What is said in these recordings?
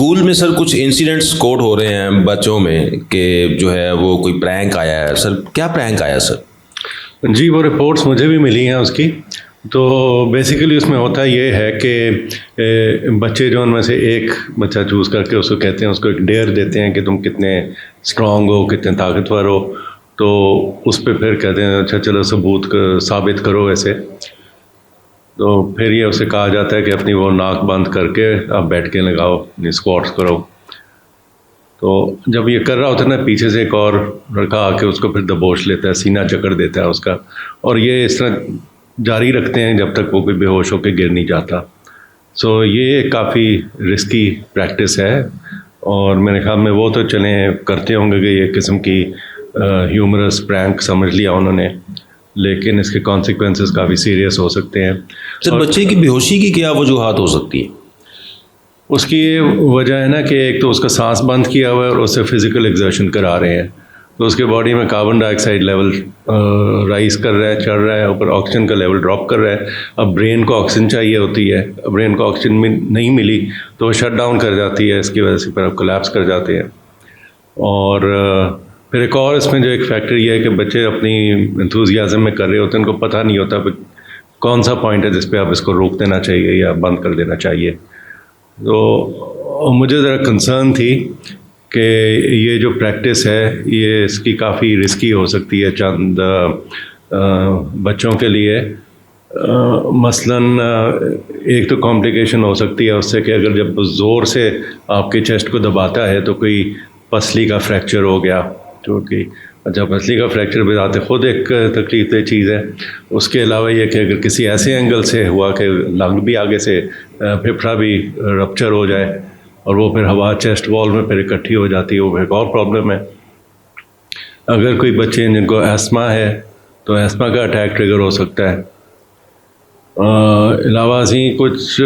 School में sir कुछ incidents code हो रहे हैं बच्चों में कि जो है वो कोई प्रैंक आया है सर, क्या प्रैंक आया सर? जी, वो रिपोर्ट्स मुझे भी मिली हैं उसकी। तो बेसिकली उसमें होता ये है कि बच्चे जो उनमें से एक बच्चा चूज़ करके उसको कहते हैं, उसको एक डेयर देते हैं कि तुम कितने स्ट्रॉन्ग हो, कितने ताकतवर हो। तो उस पर फिर कहते हैं अच्छा चलो साबित करो ऐसे। तो फिर ये उसे कहा जाता है कि अपनी वो नाक बंद करके आप बैठ के लगाओ, स्क्वाट्स करो। तो जब ये कर रहा होता है ना, पीछे से एक और लड़का आके उसको फिर दबोच लेता है, सीना जकड़ देता है उसका, और ये इस तरह जारी रखते हैं जब तक वो कोई बेहोश होकर गिर नहीं जाता। सो ये काफ़ी रिस्की प्रैक्टिस है, और मेरे ख्याल में वो तो चले करते होंगे कि ये किस्म की ह्यूमरस प्रैंक समझ लिया उन्होंने, लेकिन इसके कॉन्सिक्वेंसेस काफ़ी सीरियस हो सकते हैं। सर बच्चे की बेहोशी की क्या वजूहात हो सकती है? उसकी ये वजह है ना कि एक तो उसका सांस बंद किया हुआ है और उससे फिज़िकल एग्जर्शन करा रहे हैं, तो उसके बॉडी में कार्बन डाइऑक्साइड लेवल राइज कर रहा है, चढ़ रहा है, ऊपर ऑक्सीजन का लेवल ड्रॉप कर रहा है। अब ब्रेन को ऑक्सीजन चाहिए होती है, अब ब्रेन को ऑक्सीजन नहीं मिली तो वो शट डाउन कर जाती है, इसकी वजह से फिर अब कोलैप्स कर जाते हैं। और फिर एक और इसमें जो एक फैक्टर ये है कि बच्चे अपनी एंथुजियाज़म में कर रहे होते हैं, उनको पता नहीं होता कौन सा पॉइंट है जिस पे आप इसको रोक देना चाहिए या बंद कर देना चाहिए। तो मुझे ज़रा कंसर्न थी कि ये जो प्रैक्टिस है ये इसकी काफ़ी रिस्की हो सकती है चंद बच्चों के लिए। मसलन एक तो कॉम्प्लिकेशन हो सकती है उससे कि अगर जब ज़ोर से आपके चेस्ट को दबाता है तो कोई पसली का फ्रैक्चर हो गया, क्योंकि अच्छा पसली का फ्रैक्चर भी आते खुद एक तकलीफ चीज़ है। उसके अलावा ये कि अगर किसी ऐसे एंगल से हुआ कि लंग भी आगे से फेफड़ा भी रप्चर हो जाए और वो फिर हवा चेस्ट वॉल में फिर इकट्ठी हो जाती है, वो एक और प्रॉब्लम है। अगर कोई बच्चे जिनको एस्मा है तो एस्मा का अटैक ट्रिगर हो सकता है। अलावा से कुछ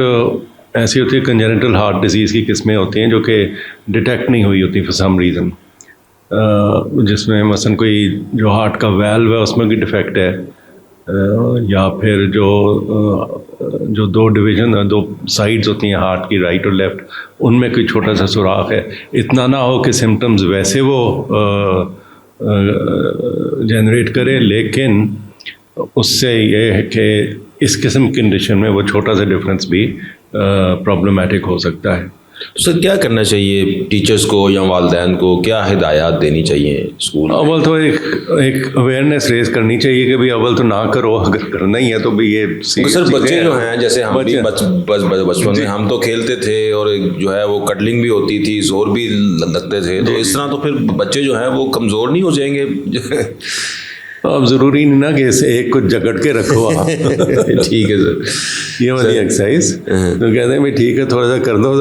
ऐसी होती है कंजेनिटल हार्ट डिजीज़ की किस्में होती हैं जो कि डिटेक्ट नहीं हुई होती फॉर सम रीज़न, जिसमें मसलन कोई जो हार्ट का वाल्व है उसमें भी डिफेक्ट है, या फिर जो दो साइड्स होती हैं हार्ट की, राइट और लेफ़्ट, उनमें कोई छोटा सा सुराख है। इतना ना हो कि सिम्टम्स वैसे वो जनरेट करे, लेकिन उससे ये है कि इस किस्म की कंडीशन में वो छोटा सा डिफरेंस भी प्रॉब्लमेटिक हो सकता है। तो सर क्या करना चाहिए टीचर्स को या वालिदैन को, क्या हिदायत देनी चाहिए स्कूल में? अव्वल तो एक अवेयरनेस रेज करनी चाहिए कि भाई अव्वल तो ना करो, अगर करना ही है तो भाई ये सर बच्चे जो हैं जैसे हम भी बचपन में हम तो खेलते थे और जो है वो कटलिंग भी होती थी, जोर भी लगते थे, तो इस तरह तो फिर बच्चे जो हैं वो कमज़ोर नहीं हो जाएंगे? अब ज़रूरी नहीं ना कि इसे एक को जकड़ के रखो आप। ठीक है सर, ये वाली एक्सरसाइज तो कहते हैं भाई ठीक है थोड़ा सा कर दो,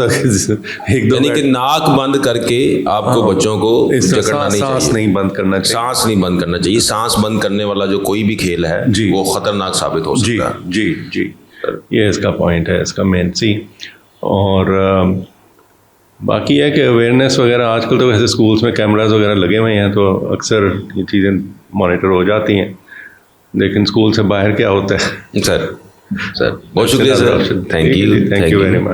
एक दो यानी कि नाक बंद करके आपको बच्चों को जकड़ना नहीं चाहिए, सांस नहीं बंद करना चाहिए, सांस नहीं बंद करना चाहिए। सांस बंद करने वाला जो कोई भी खेल है वो खतरनाक साबित हो सकता है। जी जी, ये इसका पॉइंट है, इसका मेन सी। और बाकी है कि अवेयरनेस वगैरह, आजकल तो वैसे स्कूल्स में कैमरास वगैरह लगे हुए हैं तो अक्सर ये चीज़ें मॉनिटर हो जाती हैं, लेकिन स्कूल से बाहर क्या होता है। सर बहुत शुक्रिया sir, thank you very much.